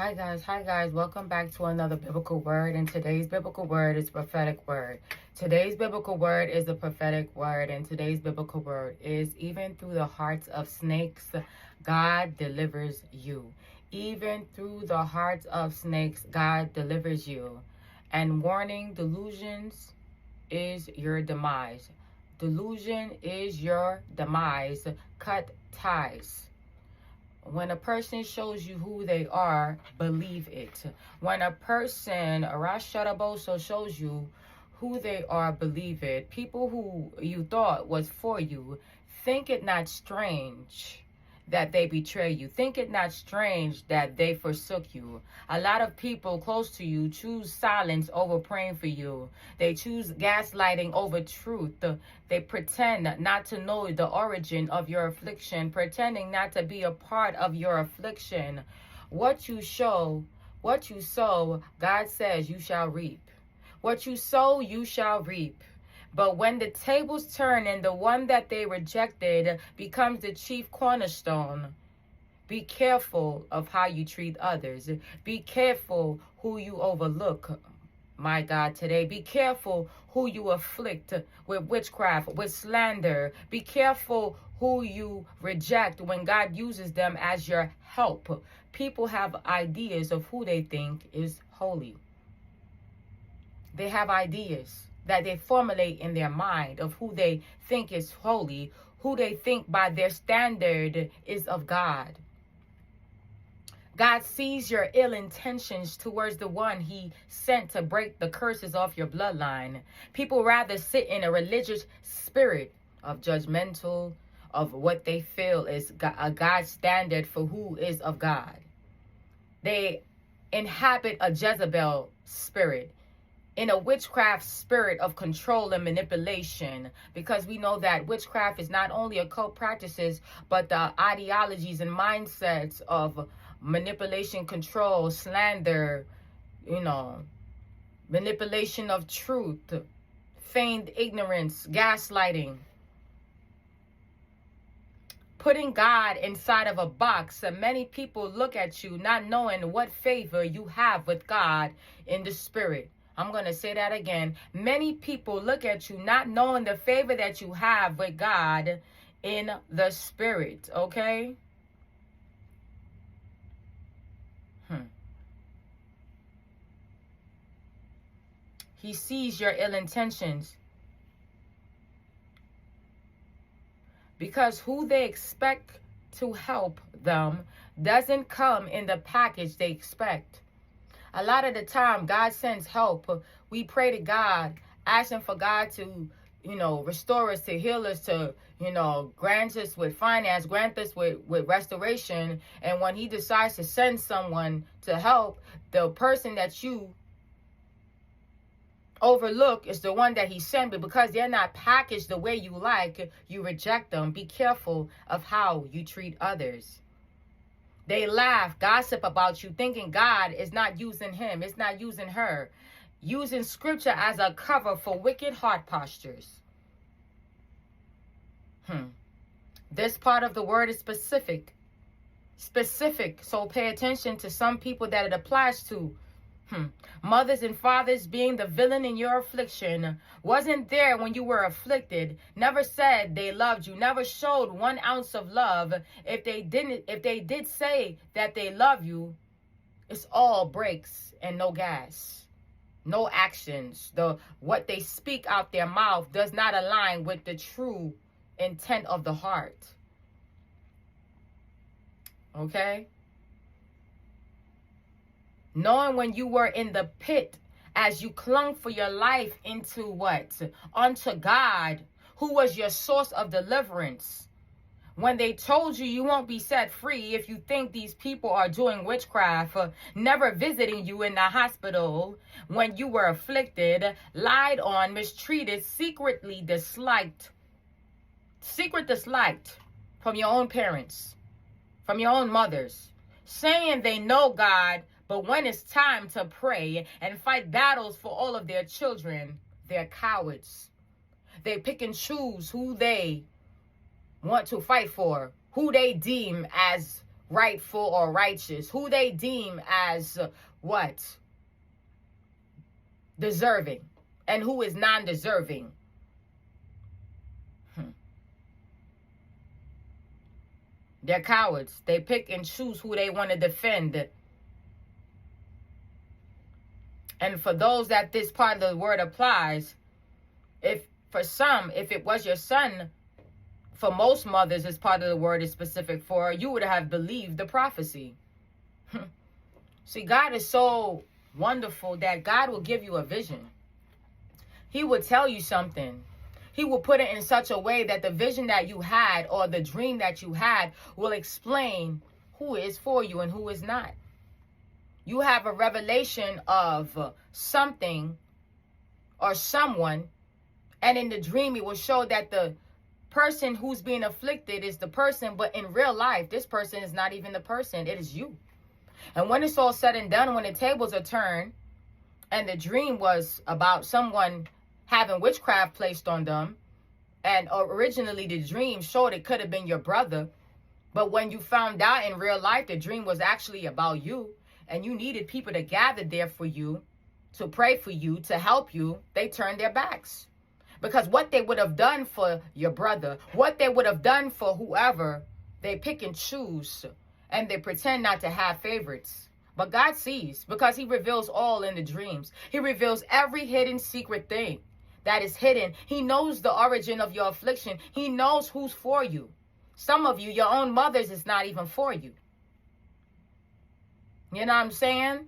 Hi guys, welcome back to another biblical word, and today's biblical word is prophetic word. Today's biblical word is a prophetic word, and today's biblical word is even through the hearts of snakes, God delivers you. Even through the hearts of snakes, God delivers you. And warning, delusions is your demise. Delusion is your demise. Cut ties. When a person shows you who they are, believe it. When a person, Arashadaboso, shows you who they are, believe it. People who you thought was for you, think it not strange that they betray you. Think it not strange that they forsook you. A lot of people close to you choose silence over praying for you. They choose gaslighting over truth. They pretend not to know the origin of your affliction, pretending not to be a part of your affliction. What you sow, God says you shall reap. What you sow, you shall reap. But when the tables turn and the one that they rejected becomes the chief cornerstone, be careful of how you treat others. Be careful who you overlook, my God, today. Be careful who you afflict with witchcraft, with slander. Be careful who you reject when God uses them as your help. People have ideas of who they think is holy. They have ideas that they formulate in their mind of who they think is holy, who they think by their standard is of God. God sees your ill intentions towards the one he sent to break the curses off your bloodline. People rather sit in a religious spirit of judgmental, of what they feel is a God standard for who is of God. They inhabit a Jezebel spirit, in a witchcraft spirit of control and manipulation, because we know that witchcraft is not only occult practices, but the ideologies and mindsets of manipulation, control, slander, manipulation of truth, feigned ignorance, gaslighting. Putting God inside of a box. Many people look at you not knowing what favor you have with God in the spirit. I'm going to say that again. Many people look at you not knowing the favor that you have with God in the spirit, okay? He sees your ill intentions, because who they expect to help them doesn't come in the package they expect. A lot of the time, God sends help. We pray to God, asking for God to, restore us, to heal us, to, grant us with finance, grant us with restoration. And when he decides to send someone to help, the person that you overlook is the one that he sent, but because they're not packaged the way you like, you reject them. Be careful of how you treat others. They laugh, gossip about you, thinking God is not using him, it's not using her, using scripture as a cover for wicked heart postures. This part of the word is specific, so pay attention to some people that it applies to. Mothers and fathers being the villain in your affliction, wasn't there when you were afflicted, never said they loved you, never showed 1 ounce of love. If they did say that they love you, it's all brakes and no gas, no actions. What they speak out their mouth does not align with the true intent of the heart. Okay? Knowing when you were in the pit, as you clung for your life into what? Unto God, who was your source of deliverance. When they told you you won't be set free if you think these people are doing witchcraft, never visiting you in the hospital, when you were afflicted, lied on, mistreated, secret disliked from your own parents, from your own mothers, saying they know God, but when it's time to pray and fight battles for all of their children, they're cowards. They pick and choose who they want to fight for, who they deem as rightful or righteous, who they deem as what? Deserving, and who is non-deserving. They're cowards. They pick and choose who they want to defend. And for those that this part of the word applies, if for some, if it was your son, for most mothers, this part of the word is specific for, you would have believed the prophecy. See, God is so wonderful that God will give you a vision. He will tell you something. He will put it in such a way that the vision that you had or the dream that you had will explain who is for you and who is not. You have a revelation of something or someone, and in the dream it will show that the person who's being afflicted is the person, but in real life, this person is not even the person. It is you. And when it's all said and done, when the tables are turned, and the dream was about someone having witchcraft placed on them, and originally the dream showed it could have been your brother, but when you found out in real life the dream was actually about you, and you needed people to gather there for you, to pray for you, to help you, they turned their backs. Because what they would have done for your brother, what they would have done for whoever, they pick and choose, and they pretend not to have favorites. But God sees, because he reveals all in the dreams. He reveals every hidden secret thing that is hidden. He knows the origin of your affliction. He knows who's for you. Some of you, your own mothers is not even for you. You know what I'm saying?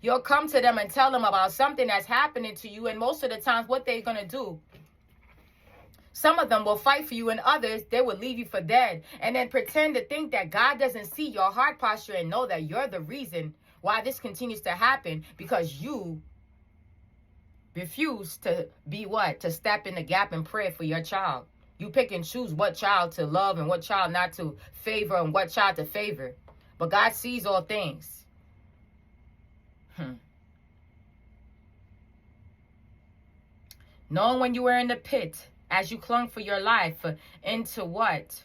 You'll come to them and tell them about something that's happening to you, and most of the times what they're going to do, some of them will fight for you, and others, they will leave you for dead, and then pretend to think that God doesn't see your heart posture and know that you're the reason why this continues to happen, because you refuse to be what? To step in the gap and pray for your child. You pick and choose what child to love and what child not to favor and what child to favor. But God sees all things. Knowing when you were in the pit, as you clung for your life, into what?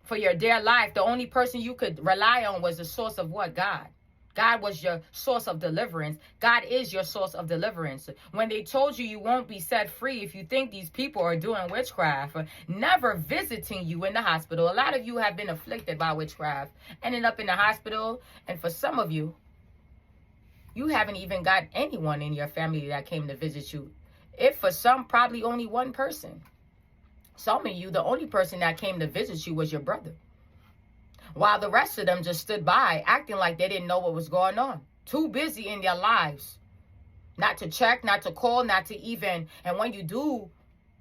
For your dear life, the only person you could rely on was the source of what? God. God was your source of deliverance. God is your source of deliverance. When they told you you won't be set free if you think these people are doing witchcraft, never visiting you in the hospital. A lot of you have been afflicted by witchcraft, ended up in the hospital. And for some of you, you haven't even got anyone in your family that came to visit you. If for some, probably only one person. Some of you, the only person that came to visit you was your brother. While the rest of them just stood by, acting like they didn't know what was going on. Too busy in their lives. Not to check, not to call, not to even. And when you do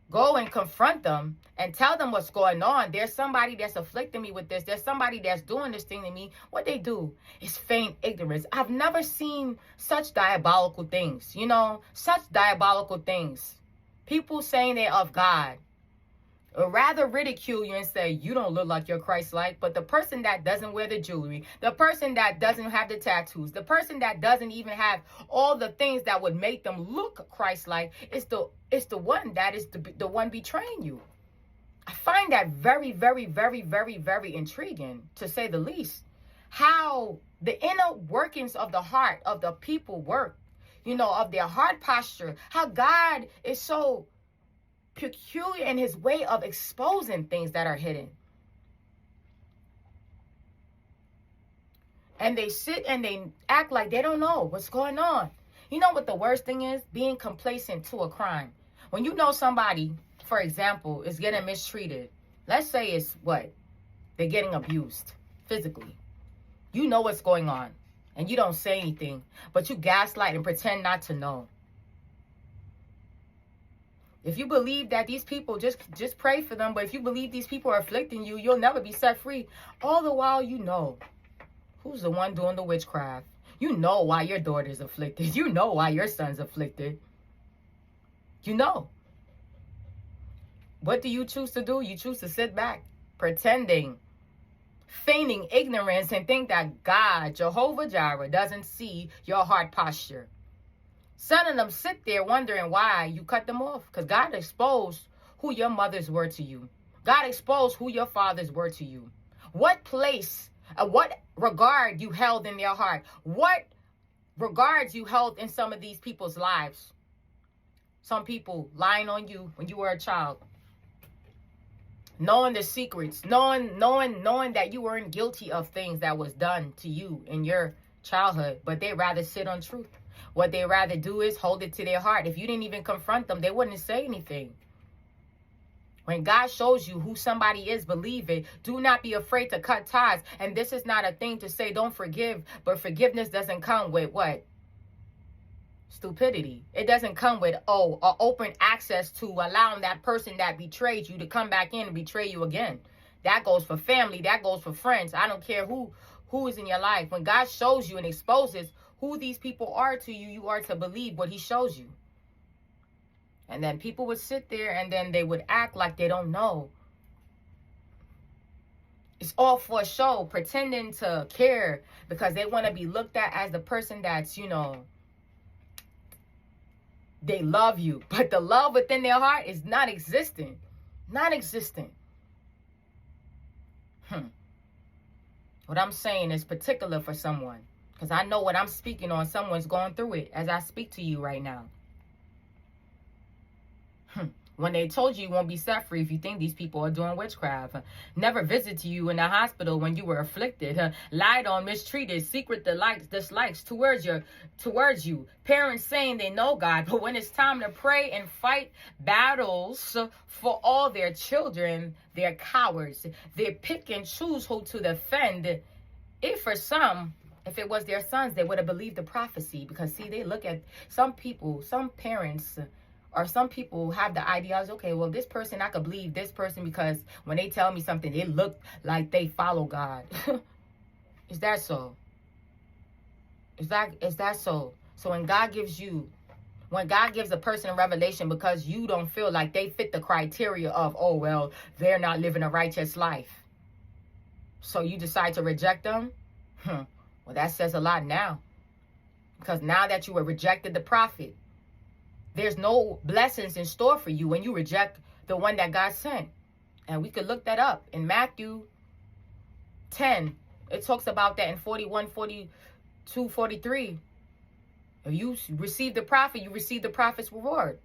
go and confront them and tell them what's going on, there's somebody that's afflicting me with this, there's somebody that's doing this thing to me, what they do is feign ignorance. I've never seen such diabolical things, such diabolical things. People saying they're of God, or rather ridicule you and say, you don't look like you're Christ-like. But the person that doesn't wear the jewelry, the person that doesn't have the tattoos, the person that doesn't even have all the things that would make them look Christ-like, it's the one that is the one betraying you. I find that very, very, very, very, very intriguing, to say the least. How the inner workings of the heart of the people work, of their heart posture, how God is so peculiar in his way of exposing things that are hidden. And they sit and they act like they don't know what's going on. You know what the worst thing is? Being complacent to a crime. When you know somebody, for example, is getting mistreated. Let's say it's what? They're getting abused physically. You know what's going on and you don't say anything, but you gaslight and pretend not to know. If you believe that these people, just pray for them. But if you believe these people are afflicting you, you'll never be set free. All the while, you know who's the one doing the witchcraft. You know why your daughter's afflicted. You know why your son's afflicted. You know. What do you choose to do? You choose to sit back, pretending, feigning ignorance, and think that God, Jehovah Jireh, doesn't see your heart posture. Some of them sit there wondering why you cut them off. Because God exposed who your mothers were to you. God exposed who your fathers were to you. What place, what regard you held in their heart? What regards you held in some of these people's lives? Some people lying on you when you were a child. Knowing the secrets, knowing that you weren't guilty of things that was done to you in your childhood, but they rather sit on truth. What they rather do is hold it to their heart. If you didn't even confront them, they wouldn't say anything. When God shows you who somebody is, believe it. Do not be afraid to cut ties. And this is not a thing to say don't forgive, but forgiveness doesn't come with what? Stupidity. It doesn't come with, open access to allowing that person that betrayed you to come back in and betray you again. That goes for family. That goes for friends. I don't care who is in your life. When God shows you and exposes who these people are to you, you are to believe what he shows you. And then people would sit there and then they would act like they don't know. It's all for a show, pretending to care because they want to be looked at as the person that's, they love you. But the love within their heart is non-existent. Non-existent. What I'm saying is particular for someone. Because I know what I'm speaking on. Someone's going through it as I speak to you right now. When they told you won't be set free if you think these people are doing witchcraft. Never visited you in the hospital when you were afflicted. Lied on, mistreated, secret dislikes towards you. Parents saying they know God, but when it's time to pray and fight battles for all their children, they're cowards. They pick and choose who to defend. If it was their sons, they would have believed the prophecy. Because see, they look at some people, some parents, or some people have the ideas, okay, well, this person, I could believe this person because when they tell me something, it look like they follow God. Is that so? Is that so? So when God gives a person a revelation because you don't feel like they fit the criteria of, oh, well, they're not living a righteous life, so you decide to reject them? Well, that says a lot now. Because now that you have rejected the prophet, there's no blessings in store for you when you reject the one that God sent. And we could look that up in Matthew 10. It talks about that in 41, 42, 43. If you receive the prophet, you receive the prophet's reward.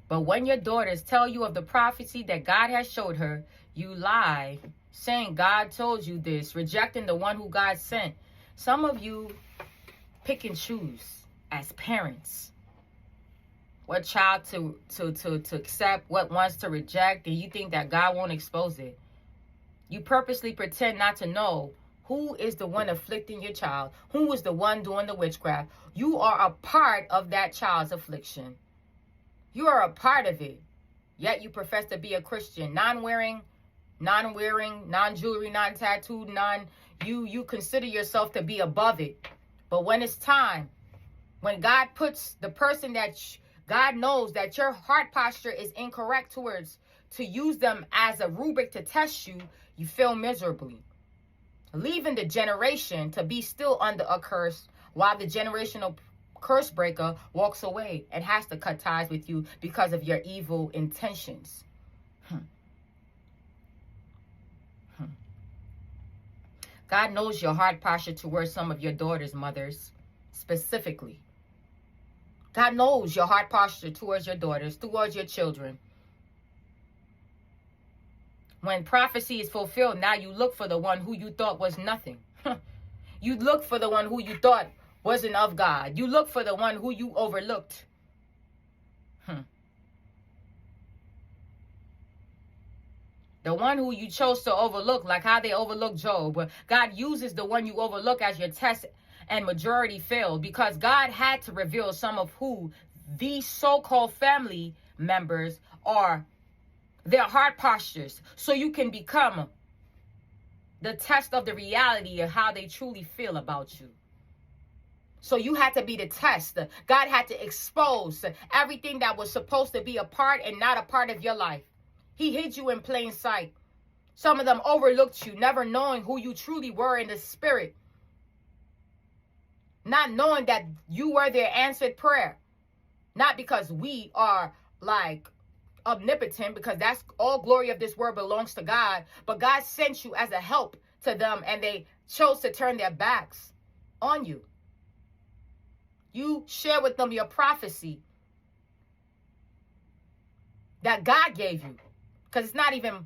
But when your daughters tell you of the prophecy that God has showed her, you lie, saying God told you this, rejecting the one who God sent. Some of you pick and choose as parents what child to accept, what ones to reject, and you think that God won't expose it. You purposely pretend not to know who is the one afflicting your child, who is the one doing the witchcraft. You are a part of that child's affliction. You are a part of it. Yet you profess to be a Christian, non-wearing, non-jewelry, non-tattooed, you consider yourself to be above it. But when it's time, when God puts the person that God knows that your heart posture is incorrect towards, to use them as a rubric to test you, you feel miserably. Leaving the generation to be still under a curse while the generational curse breaker walks away and has to cut ties with you because of your evil intentions. God knows your heart posture towards some of your daughters, mothers, specifically. God knows your heart posture towards your daughters, towards your children. When prophecy is fulfilled, now you look for the one who you thought was nothing. You look for the one who you thought wasn't of God. You look for the one who you overlooked. The one who you chose to overlook, like how they overlooked Job. God uses the one you overlook as your test, and majority failed because God had to reveal some of who these so-called family members are, their heart postures, so you can become the test of the reality of how they truly feel about you. So you had to be the test. God had to expose everything that was supposed to be a part and not a part of your life. He hid you in plain sight. Some of them overlooked you, never knowing who you truly were in the spirit. Not knowing that you were their answered prayer. Not because we are like omnipotent, because that's all glory of this world belongs to God. But God sent you as a help to them, and they chose to turn their backs on you. You share with them your prophecy that God gave you, because it's not even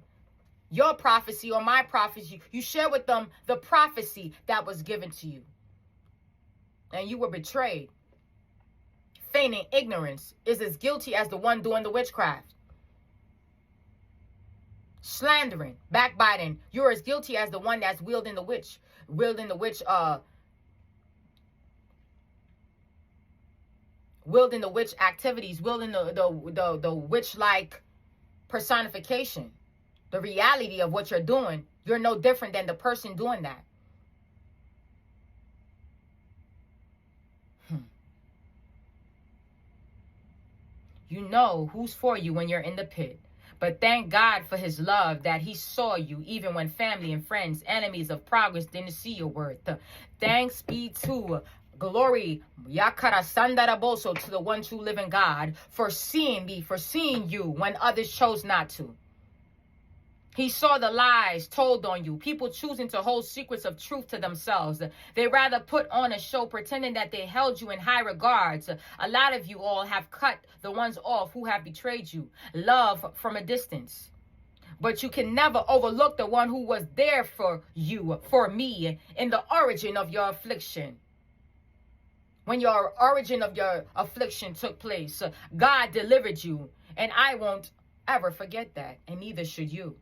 your prophecy or my prophecy. You share with them the prophecy that was given to you, and you were betrayed. Feigning ignorance is as guilty as the one doing the witchcraft. Slandering, backbiting, you're as guilty as the one that's wielding the witch activities, wielding the witch-like personification. The reality of what you're doing, you're no different than the person doing that. You know who's for you when you're in the pit. But thank God for his love that he saw you even when family and friends, enemies of progress, didn't see your worth. Thanks be to glory, Yakara Sandaraboso, to the one true living God for seeing me, for seeing you when others chose not to. He saw the lies told on you, people choosing to hold secrets of truth to themselves. They rather put on a show pretending that they held you in high regards. A lot of you all have cut the ones off who have betrayed you. Love from a distance. But you can never overlook the one who was there for you, for me, in the origin of your affliction. When your origin of your affliction took place, God delivered you. And I won't ever forget that, and neither should you.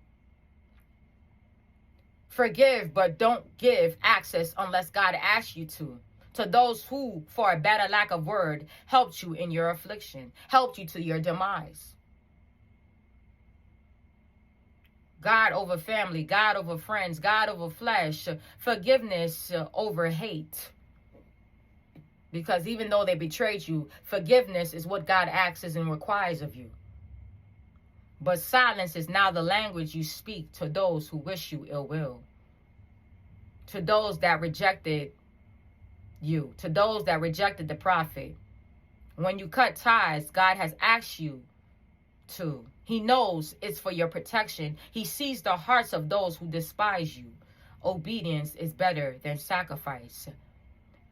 Forgive, but don't give access unless God asks you to. To those who, for a better lack of word, helped you in your affliction, helped you to your demise. God over family, God over friends, God over flesh, forgiveness over hate. Because even though they betrayed you, forgiveness is what God asks and requires of you. But silence is now the language you speak to those who wish you ill will. To those that rejected you. To those that rejected the prophet. When you cut ties, God has asked you to. He knows it's for your protection. He sees the hearts of those who despise you. Obedience is better than sacrifice.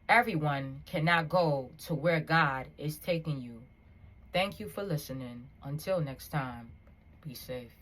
Everyone cannot go to where God is taking you. Thank you for listening. Until next time. Be safe.